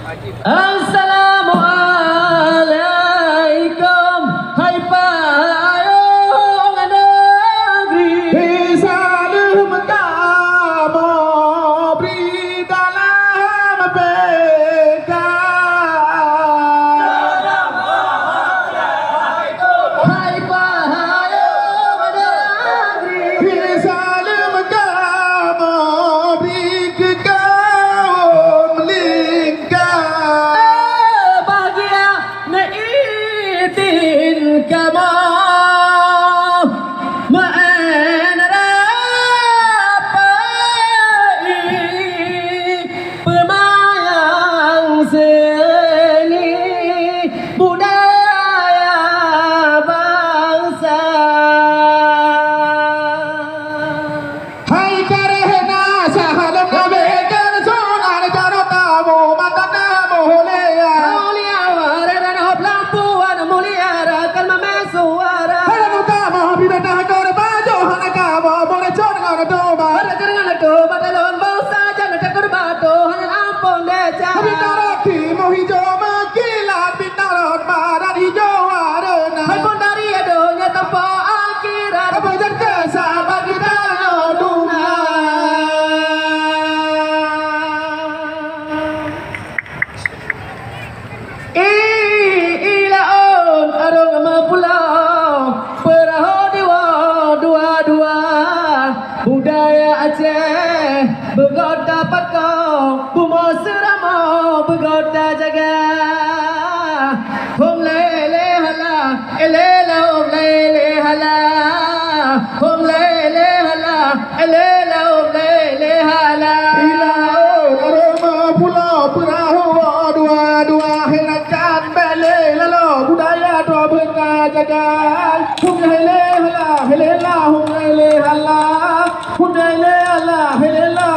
Assalamualaikum. Hai payung negeri. Salam kamu beri dalam pegang. Hai payung negeri. Salam kamu beri ke kaum lingkar. Bahagia naitin kamu. Maen rapai pemayang seni budaya bangsa. Hai karena sahalam nabekan sonar karo tamu mantan namu hulea. Mulia warana hop lampuan mulia rakan memesuara. Halo kamu bibena karo baju hana kamu boleh con karo doba. Pada jangan itu badalon bangsa jangan takut batu hanya ampun deja. Binaroti mau hijau mengkilat binarot marah hijau warna. Hai pun dari adonya tanpa akhirat. Apa yang kesabar kita noduna. Ilaon arong pulau perahu dua budaya Aceh begoda pakau bumo seramo begoda jaga hom lele hala elela hom lele hala hom lele hala elela hom lele hala Ilaon aroma pulau perahu dua helakan bele lalu budaya dua benda jagal. Hum hele hala hum hele hala hum hele hala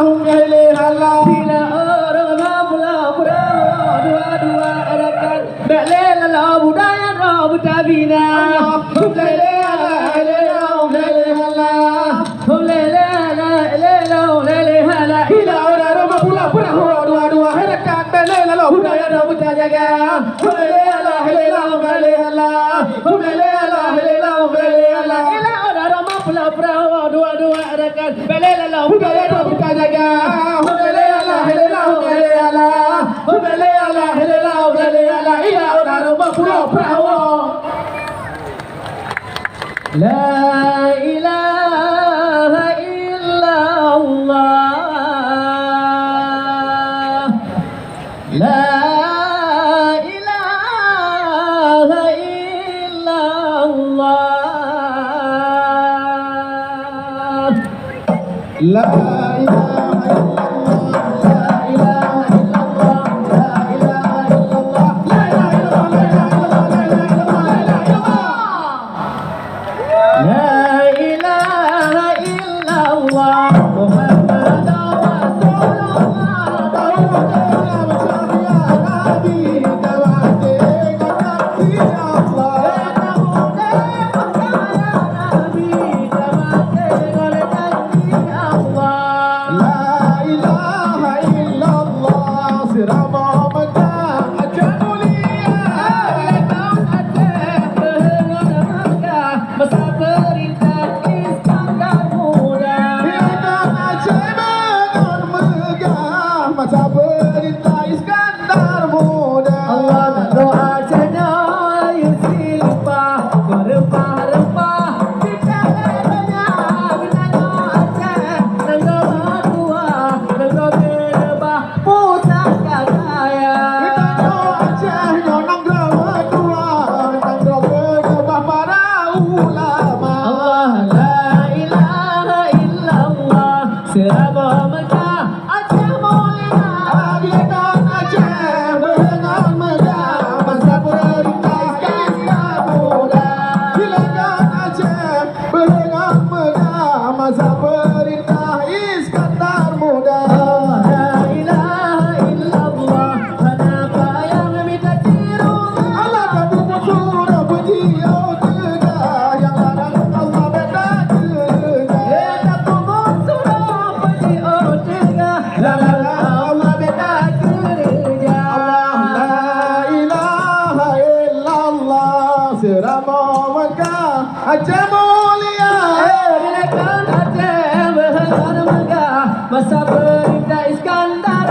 hum hele hala. bila orang pulau perahu dua arakan bele lalu budaya roh tabina Hum hele hala hum hele hala. hom lele hala elela hom lele hala Ilaon aroma pulau perahu dua helakan bele lalu budaya dua benda jagal. Hum hele hala hum hele hala hum hele hala hum hele hala. ila orang pulau perahu dua arakan bele lalu Budaya dua benda jagal. Hum hele hala hum hele hala hum hele hala hum hele hala. Ilaon aroma pulau perahu. La ilaha illallah. La ilaha illallah. La ilaha illallah.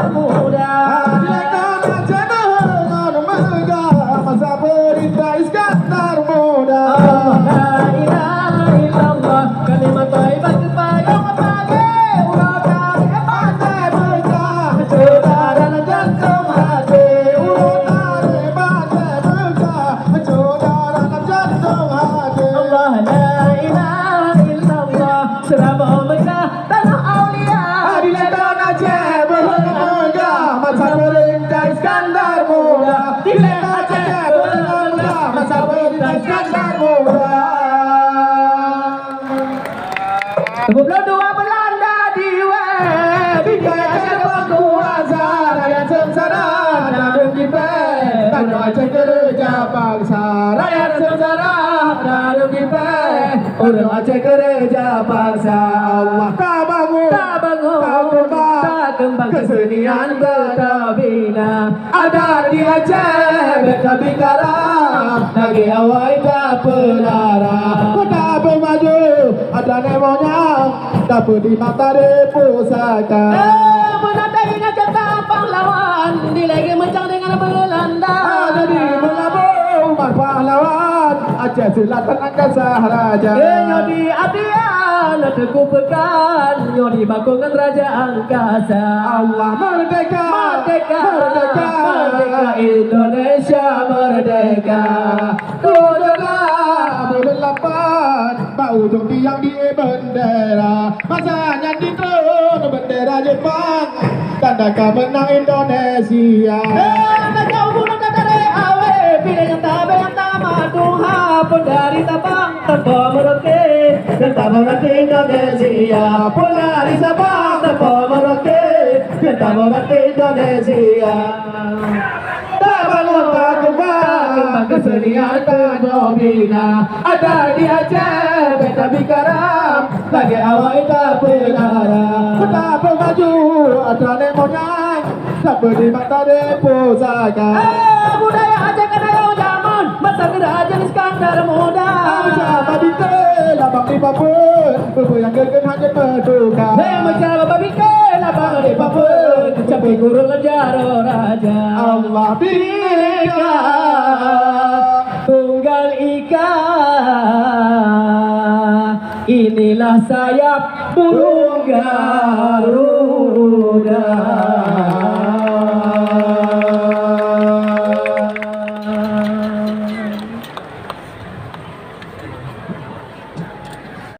muda. Dilekan aja dengan megah masa perintah Iskandar muda. La ilaha illallah kalimat thayyibah kepayung pagi ulah cari Pandai megah Coba dalam jantung hati urutan pandai megah mencoba dalam jantung hati. Allah la ilaha illallah Surabaya Mekah tanah aulia Dilekan aja megah masa perintah Iskandar muda. Dilekan aja megah masa perintah Iskandar muda. Sebelum dua Belanda diwe Bicara penguasa rakyat sengsara dan kita tak baca kerja bangsa rakyat sengsara dan kita Orang Aceh kerja bangsa Allah tak bangun Tak bangun, tak kembang tak kembang kesenian berbina ada di Aceh beta bicara Lagi awal tak pelara kota bermaju ada nemonya tapi di mata di pusaka. Penata ingat kata pahlawan Di lagi mencang dengan Belanda Ada di Melabuh Umar pahlawan Aceh Selatan Angkasa Raja. Nyodi Adian Teguh Pekan Nyodi Bakungan Raja Angkasa Allah merdeka Merdeka Merdeka Merdeka Indonesia Merdeka Duduklah berdelapan Pak ujung tiang di bendera Masanya di turun bendera Jepang Tanda kemenang Indonesia. Anda jauh bunuh dari awe Pilih yang tabe yang tamaduha Pun dari Tabang Tanpa Merauke Tanpa Merauke Indonesia Pun dari Sabang Tanpa Merauke Tanpa Merauke Indonesia Tak bangun tak kembang kesenian penyobina ada di Aceh beta bikaram lagi awal tak penara kota pemaju ada nemonyang tak beri mata di pusaka. Budaya Aceh kena yang zaman Masa kerajaan Iskandar muda Macam binte labang di Papua bergoyang gegen hanya berduka. Macam babike Labang di Papua Capai guru lejar raja Allah bika Tunggal ika Inilah sayap burung Garuda